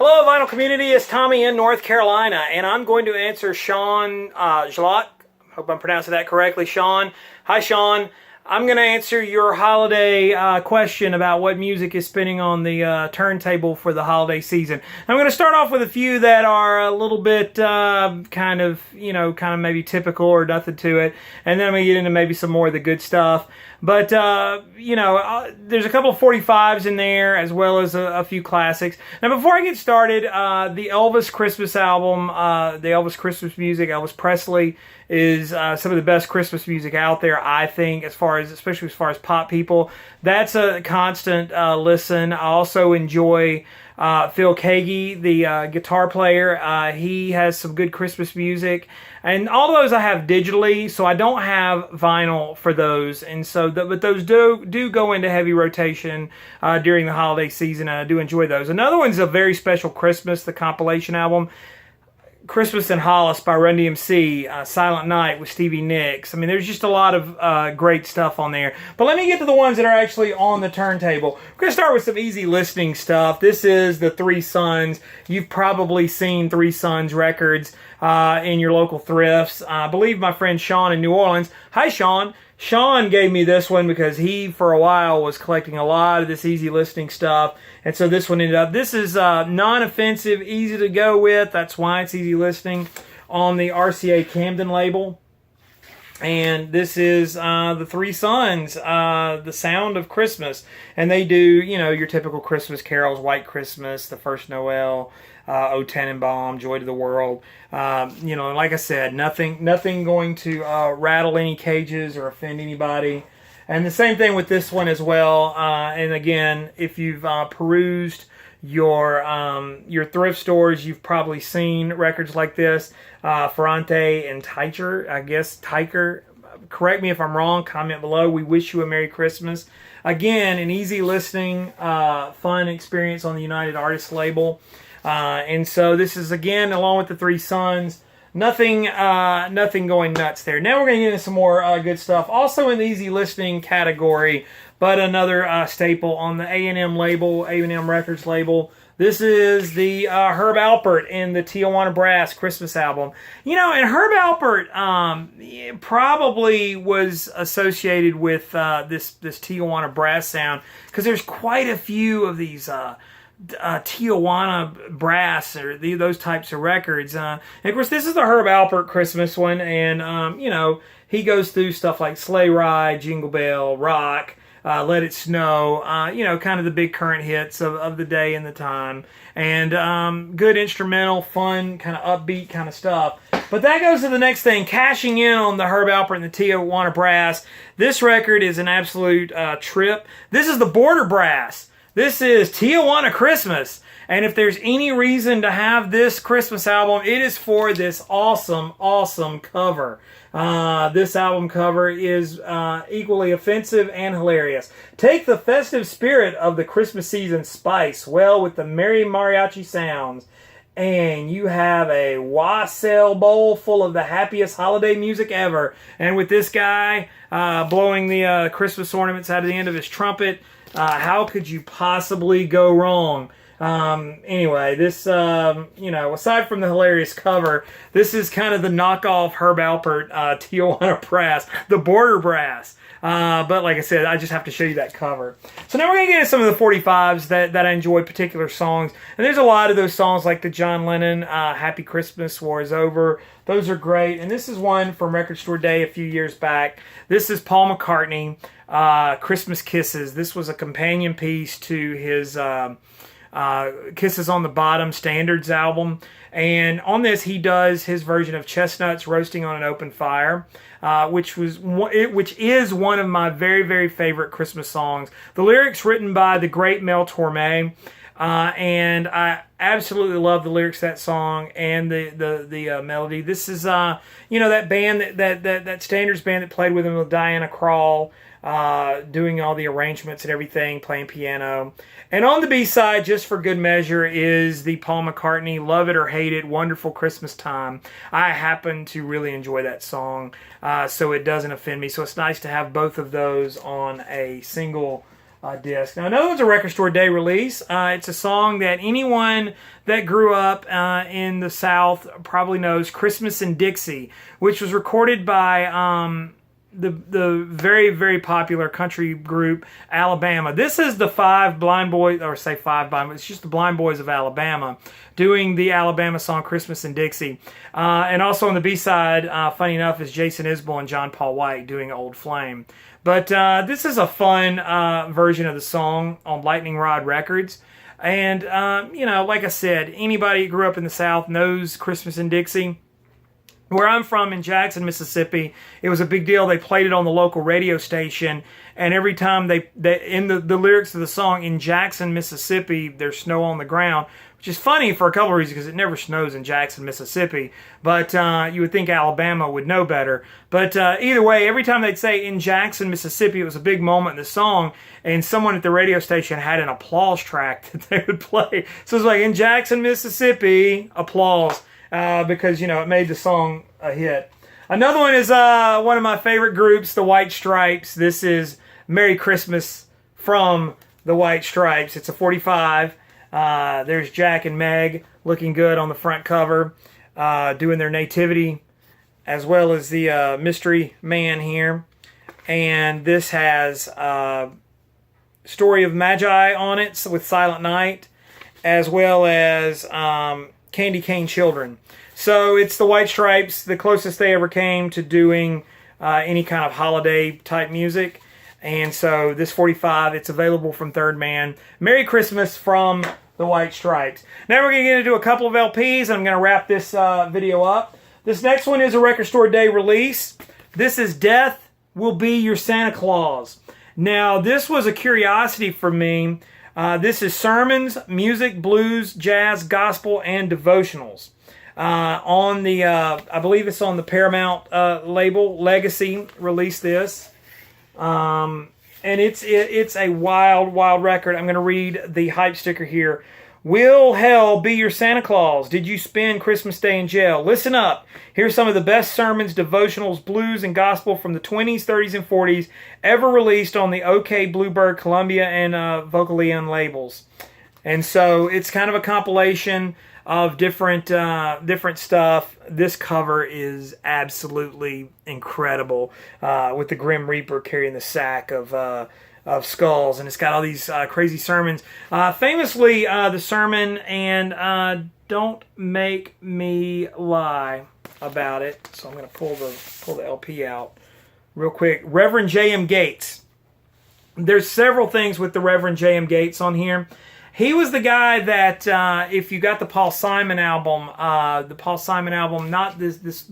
Hello, Vinyl Community. It's Tommy in North Carolina, and I'm going to answer Sean Zloch. Hope I'm pronouncing that correctly, Sean. Hi, Sean. I'm going to answer your holiday question about what music is spinning on the turntable for the holiday season. I'm going to start off with a few that are a little bit kind of maybe typical or nothing to it, and then I'm going to get into maybe some more of the good stuff. But, there's a couple of 45s in there, as well as a few classics. Now, before I get started, the Elvis Christmas album, the Elvis Christmas music, Elvis Presley, is some of the best Christmas music out there, I think, especially as far as pop people. That's a constant listen. I also enjoy Phil Keaggy, the guitar player. He has some good Christmas music. And all those I have digitally, so I don't have vinyl for those. And so, but those do go into heavy rotation during the holiday season, and I do enjoy those. Another one's a very special Christmas, the compilation album, Christmas in Hollis by Run DMC, Silent Night with Stevie Nicks. I mean, there's just a lot of great stuff on there. But let me get to the ones that are actually on the turntable. We're going to start with some easy listening stuff. This is the Three Sons. You've probably seen Three Sons records in your local thrifts. I believe my friend Sean in New Orleans. Hi, Sean. Sean gave me this one because he, for a while, was collecting a lot of this easy listening stuff. And so this one ended up, this is non-offensive, easy to go with. That's why it's easy listening on the RCA Camden label. And this is the Three Sons, The Sound of Christmas. And they do, your typical Christmas carols, White Christmas, The First Noel, O Tannenbaum, Joy to the World. Like I said, nothing going to rattle any cages or offend anybody. And the same thing with this one as well. And again, if you've perused your thrift stores, you've probably seen records like this. Ferrante and Teicher. Correct me if I'm wrong. Comment below. We wish you a Merry Christmas. Again, an easy listening, fun experience on the United Artists label. And so this is, again, along with the Three Sons, nothing going nuts there. Now we're going to get into some more good stuff. Also in the easy listening category, but another staple on the A&M label, A&M Records label. This is the Herb Alpert and the Tijuana Brass Christmas album. And Herb Alpert probably was associated with this Tijuana Brass sound, because there's quite a few of these Tijuana Brass or those types of records. And of course, this is the Herb Alpert Christmas one, and he goes through stuff like Sleigh Ride, Jingle Bell, Rock, Let It Snow, kind of the big current hits of the day and the time, and good instrumental, fun, kind of upbeat kind of stuff. But that goes to the next thing, cashing in on the Herb Alpert and the Tijuana Brass. This record is an absolute trip. This is the Border Brass. This is Tijuana Christmas, and if there's any reason to have this Christmas album, it is for this awesome, awesome cover. This album cover is equally offensive and hilarious. Take the festive spirit of the Christmas season, spice well with the merry mariachi sounds, and you have a wassail bowl full of the happiest holiday music ever. And with this guy blowing the Christmas ornaments out of the end of his trumpet, how could you possibly go wrong? Anyway, this, aside from the hilarious cover, this is kind of the knockoff Herb Alpert Tijuana Brass, the Border Brass. But like I said, I just have to show you that cover. So now we're going to get into some of the 45s that I enjoy, particular songs. And there's a lot of those songs like the John Lennon, Happy Christmas, War is Over. Those are great. And this is one from Record Store Day a few years back. This is Paul McCartney, Christmas Kisses. This was a companion piece to his Kisses on the Bottom Standards album. And on this, he does his version of Chestnuts Roasting on an Open Fire, which is one of my very, very favorite Christmas songs. The lyrics written by the great Mel Torme, and I absolutely love the lyrics of that song and the melody. This is that band that Standards band that played with him, with Diana Krall, doing all the arrangements and everything, playing piano. And on the B-side, just for good measure, is the Paul McCartney Love It or Hate It, Wonderful Christmas Time. I happen to really enjoy that song, so it doesn't offend me. So it's nice to have both of those on a single disc. Now, another one's a Record Store Day release. It's a song that anyone that grew up in the South probably knows, Christmas in Dixie, which was recorded by the very, very popular country group Alabama. This is the Five Blind Boys, or say Five Blind Boys, it's just the Blind Boys of Alabama doing the Alabama song Christmas in Dixie. And also on the B-side, funny enough, is Jason Isbell and John Paul White doing Old Flame. But this is a fun version of the song on Lightning Rod Records. And, you know, like I said, anybody who grew up in the South knows Christmas in Dixie. Where I'm from in Jackson, Mississippi, it was a big deal. They played it on the local radio station, and every time they in the lyrics of the song, in Jackson, Mississippi, there's snow on the ground, which is funny for a couple of reasons because it never snows in Jackson, Mississippi. But you would think Alabama would know better. But either way, every time they'd say in Jackson, Mississippi, it was a big moment in the song, and someone at the radio station had an applause track that they would play. So it was like, in Jackson, Mississippi, applause. Because, you know, it made the song a hit. Another one is one of my favorite groups, the White Stripes. This is Merry Christmas from the White Stripes. It's a 45. There's Jack and Meg looking good on the front cover, doing their nativity, as well as the mystery man here. And this has Story of Magi on it with Silent Night, as well as Candy Cane Children. So it's the White Stripes, the closest they ever came to doing any kind of holiday type music. And so this 45, it's available from Third Man. Merry Christmas from the White Stripes. Now we're going to get into a couple of LPs, and I'm going to wrap this video up. This next one is a Record Store Day release. This is Death Will Be Your Santa Claus. Now this was a curiosity for me. This is sermons, music, blues, jazz, gospel, and devotionals. On the, I believe it's on the Paramount label. Legacy released this. And it's a wild, wild record. I'm going to read the hype sticker here. Will hell be your Santa Claus? Did you spend Christmas Day in jail? Listen up. Here's some of the best sermons, devotionals, blues, and gospel from the 20s, 30s, and 40s ever released on the OK Bluebird, Columbia, and Vocalion labels. And so it's kind of a compilation of different stuff. This cover is absolutely incredible, with the Grim Reaper carrying the sack of skulls, and it's got all these crazy sermons. Famously, the sermon and Don't Make Me Lie about it. So I'm going to pull the LP out real quick. Reverend J.M. Gates. There's several things with the Reverend J.M. Gates on here. He was the guy that, if you got the Paul Simon album, not this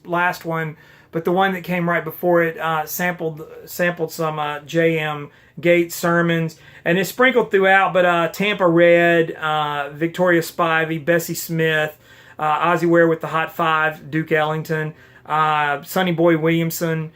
last one, but the one that came right before it, sampled some J.M. Gates sermons, and it's sprinkled throughout. But Tampa Red, Victoria Spivey, Bessie Smith, Ozzy Ware with the Hot Five, Duke Ellington, Sonny Boy Williamson.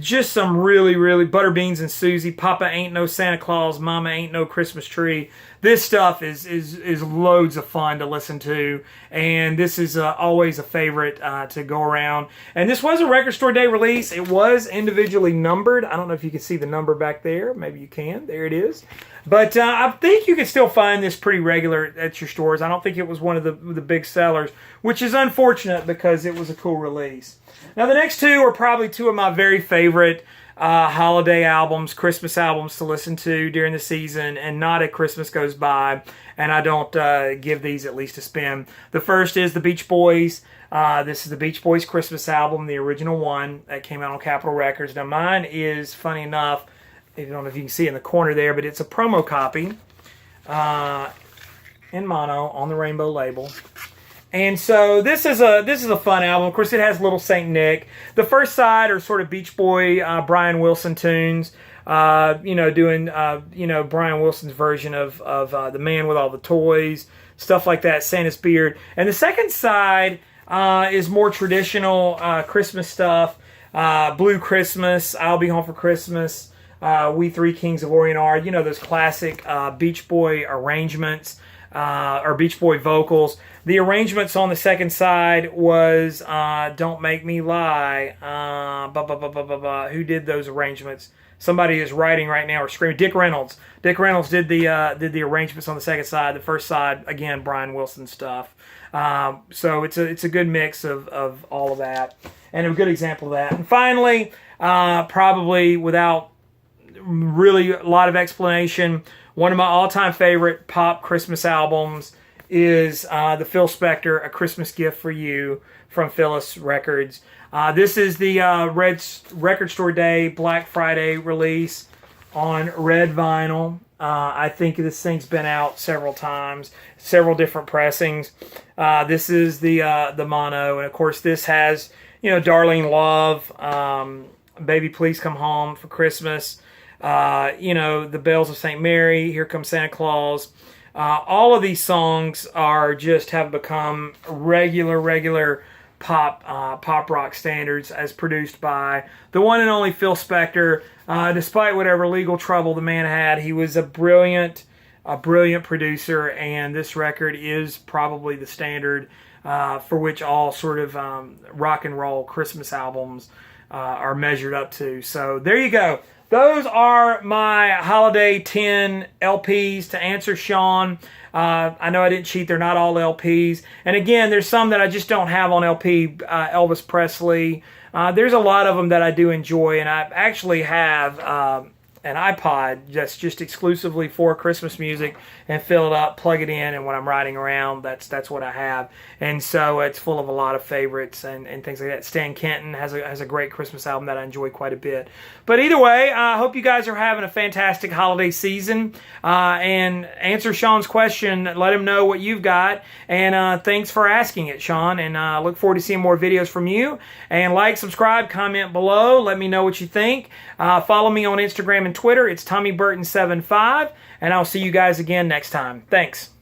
Just some really, really Butterbeans and Susie. Papa Ain't No Santa Claus. Mama Ain't No Christmas Tree. This stuff is loads of fun to listen to, and this is always a favorite to go around. And this was a Record Store Day release. It was individually numbered. I don't know if you can see the number back there. Maybe you can. There it is. But I think you can still find this pretty regular at your stores. I don't think it was one of the big sellers, which is unfortunate because it was a cool release. Now the next two are probably two of my very favorite holiday albums, Christmas albums to listen to during the season, and not a Christmas goes by and I don't give these at least a spin. The first is the Beach Boys. This is the Beach Boys Christmas album, the original one that came out on Capitol Records. Now mine is, funny enough, I don't know if you can see in the corner there, but it's a promo copy in mono on the Rainbow label. And so this is a fun album. Of course, it has Little Saint Nick. The first side are sort of Beach Boy, Brian Wilson tunes. Doing Brian Wilson's version of The Man with All the Toys, stuff like that, Santa's Beard. And the second side is more traditional Christmas stuff. Blue Christmas, I'll Be Home for Christmas, We Three Kings of Orient Are. You know, those classic Beach Boy arrangements. Or Beach Boy vocals. The arrangements on the second side was Don't Make Me Lie. Who did those arrangements? somebody is writing right now or screaming. Dick Reynolds. Dick Reynolds did the arrangements on the second side. The first side, again, Brian Wilson stuff. So it's a good mix of all of that, and a good example of that. And finally, probably without really a lot of explanation, one of my all-time favorite pop Christmas albums is the Phil Spector, A Christmas Gift for You from Phyllis Records. This is the Record Store Day Black Friday release on red vinyl. I think this thing's been out several times, several different pressings. This is the mono, and of course this has, Darling Love, Baby Please Come Home for Christmas, The Bells of St. Mary, Here Comes Santa Claus. All of these songs have become regular pop rock standards as produced by the one and only Phil Spector. Despite whatever legal trouble the man had, he was a brilliant producer, and this record is probably the standard for which all sort of rock and roll Christmas albums are measured up to. So there you go. Those are my Holiday 10 LPs to answer Sean. I know I didn't cheat. They're not all LPs. And again, there's some that I just don't have on LP. Elvis Presley. There's a lot of them that I do enjoy. And I actually have an iPod that's just exclusively for Christmas music, and fill it up, plug it in, and when I'm riding around, that's what I have. And so it's full of a lot of favorites and things like that. Stan Kenton has a great Christmas album that I enjoy quite a bit. But either way, I hope you guys are having a fantastic holiday season, and answer Sean's question. Let him know what you've got, and thanks for asking it, Sean, and I look forward to seeing more videos from you. And like, subscribe, comment below, let me know what you think. Follow me on Instagram and Twitter. It's TommyBurton75, and I'll see you guys again next time. Thanks.